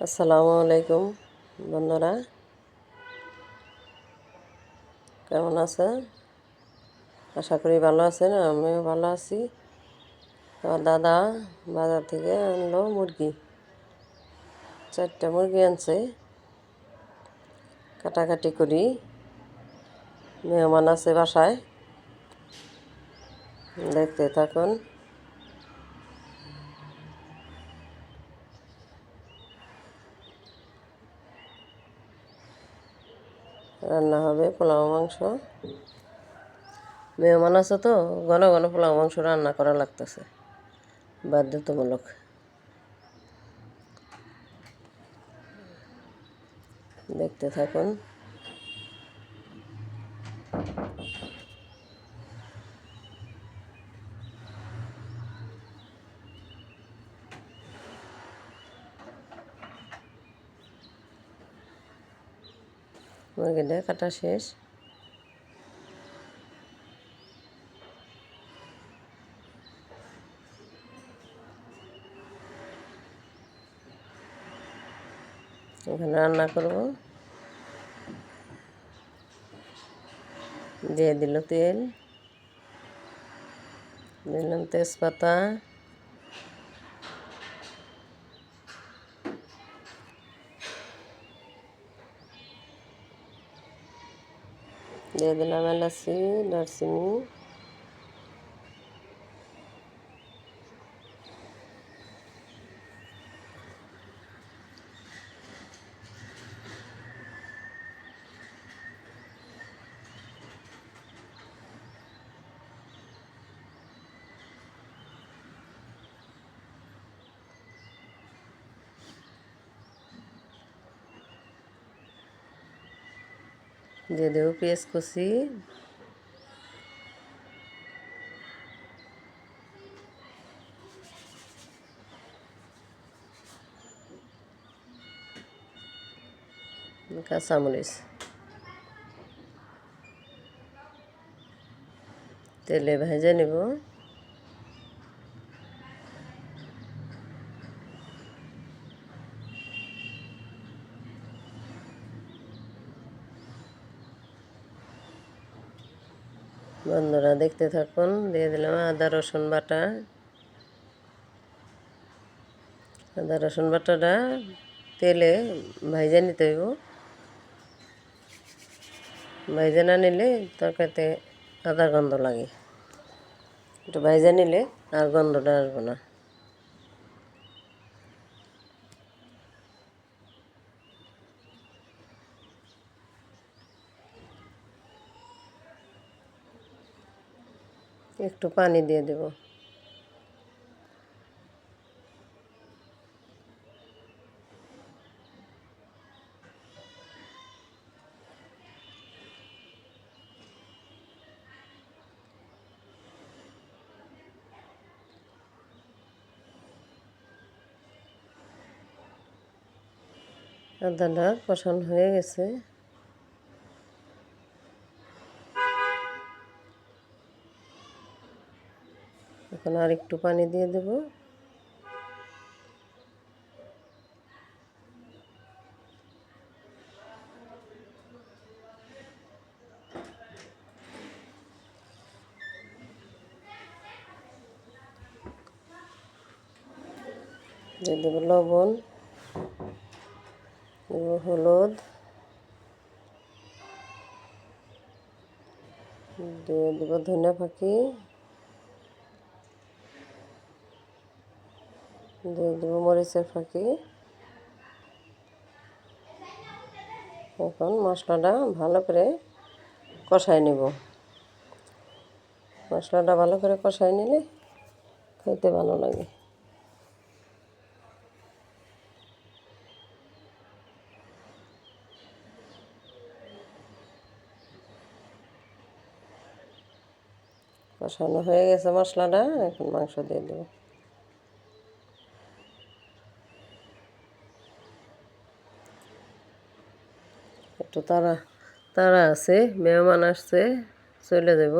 আসসালামু আলাইকুম বন্ধুরা, কেমন আছেন? আশা করি ভালো আছেন। আমিও ভালো আছি। আমার দাদা বাজার থেকে আনলো মুরগি, 4টা মুরগি আনছে। কাটাকাটি করি, মেহমান আছে বাসায়, দেখতে থাকুন। রান্না হবে পোলাও মাংস। মেহমান আছে তো ঘন ঘন পোলাও মাংস রান্না করা লাগতেছে, বাধ্যতামূলক। দেখতে থাকুন। মুরগিটা কাটা শেষ। এখানে রান্না করব। দিয়ে দিল তেল, দিলাম তেজপাতা, দিয়ে দিলাম এলাচি, দারচিনি, দিয়ে দেবো পেঁয়াজ কুচি, কাঁচামরিচ, তেলে ভেজে নেব। বন্ধুরা দেখতে থাকুন। দিয়ে দিলাম আদা রসুন বাটা। আদা রসুন বাটাটা তেলে ভাইজা নিতে হইব। ভাইজা না নিলে তরকারিতে আদার গন্ধ লাগে। একটু ভাইজা নিলে আর গন্ধটা আসবে না। একটু পানি দিয়ে দেব। আদাটা কষানো হয়ে গেছে। এখন আর একটু পানি দিয়ে দেব। দিয়ে দেব লবণ, দেব হলুদ, দিয়ে দেব ধনিয়া পাখি, দিয়ে দেব মরিচের ফাঁকি। এখন মশলাটা ভালো করে কষাই নেব। মশলাটা ভালো করে কষাই নিলে খেতে ভালো লাগে। কষানো হয়ে গেছে মশলাটা, এখন মাংস দিয়ে দেব। একটু তাড়া তাড়া আছে, মেহমান আসছে, চলে যাব।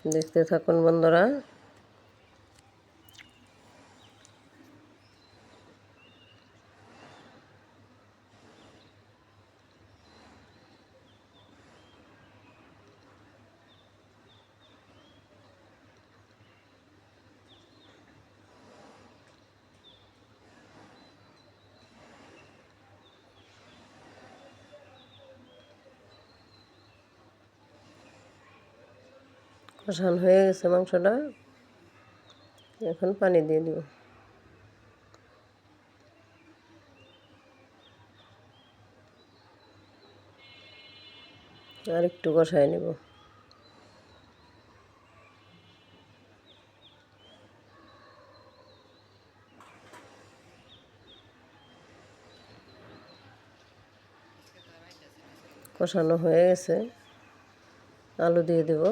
দেখতে থাকুন বন্ধুরা। কষানো হয়ে গেছে মাংসটা, এখন পানি দিয়ে দিব। আর একটু কষাই নেব। কষানো হয়ে গেছে, আলু দিয়ে দেব।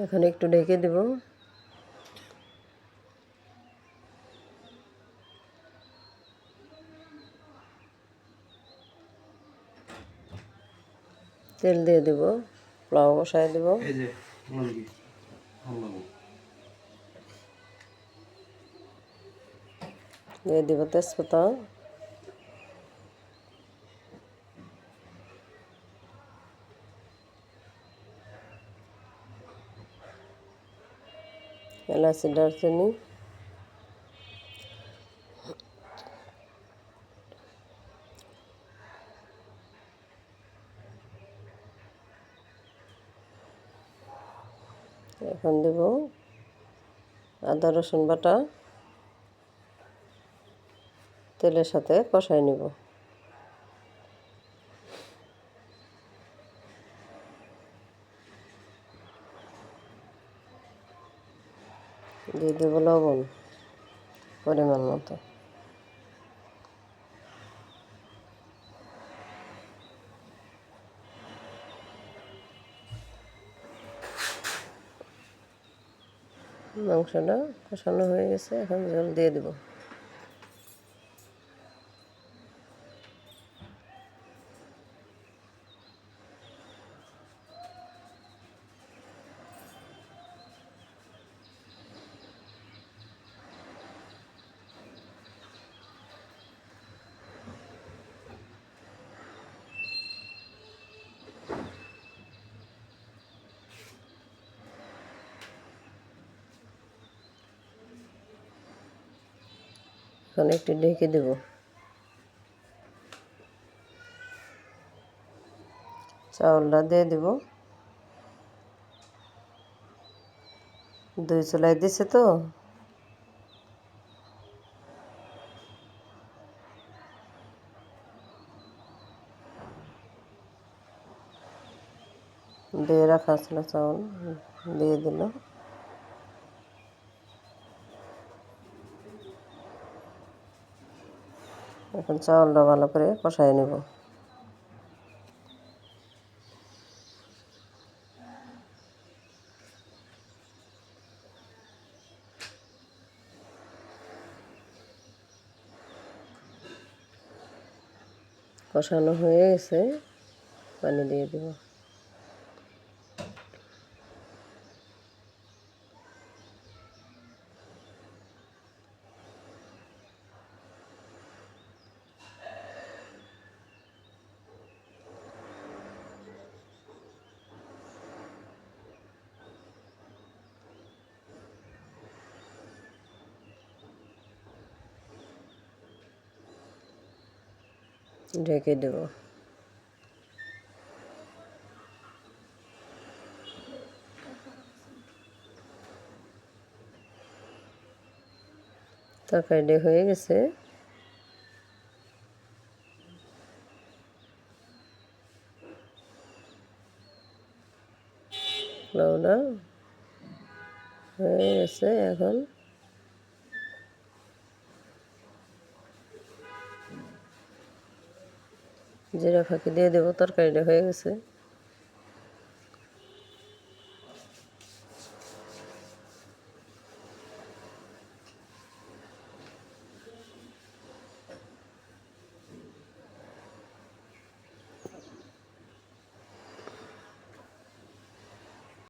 এখন একটু ঢেকে দেব। তেল দিয়ে দেব, পোলাও বসাই দেব। দিয়ে দেব তেজপাতা, এলাচি, দারচিনি, এখন দেব আদা রসুন বাটা, তেলের সাথে কষাই নেব। দিয়ে দেব লবণ পরিমাণ মতো। মাংসটা কষানো হয়ে গেছে, এখন জল দিয়ে দেব। এখন একটু ঢেকে দেব। চাউলটা দিয়ে দেব। 2 চুলায় দিছে তো, দিয়ে রাখা ছিল চাউল, দিয়ে দিল। এখন চাউলটা ভালো করে কষাই নেব। কষানো হয়ে গেছে, পানি দিয়ে দেব। ঢেকে দেব। তরকারিটা হয়ে গেছে। পোলাওটা হয়ে গেছে, এখন জিরা ফাঁকি দিয়ে দেবো। তরকারিটা হয়ে গেছে।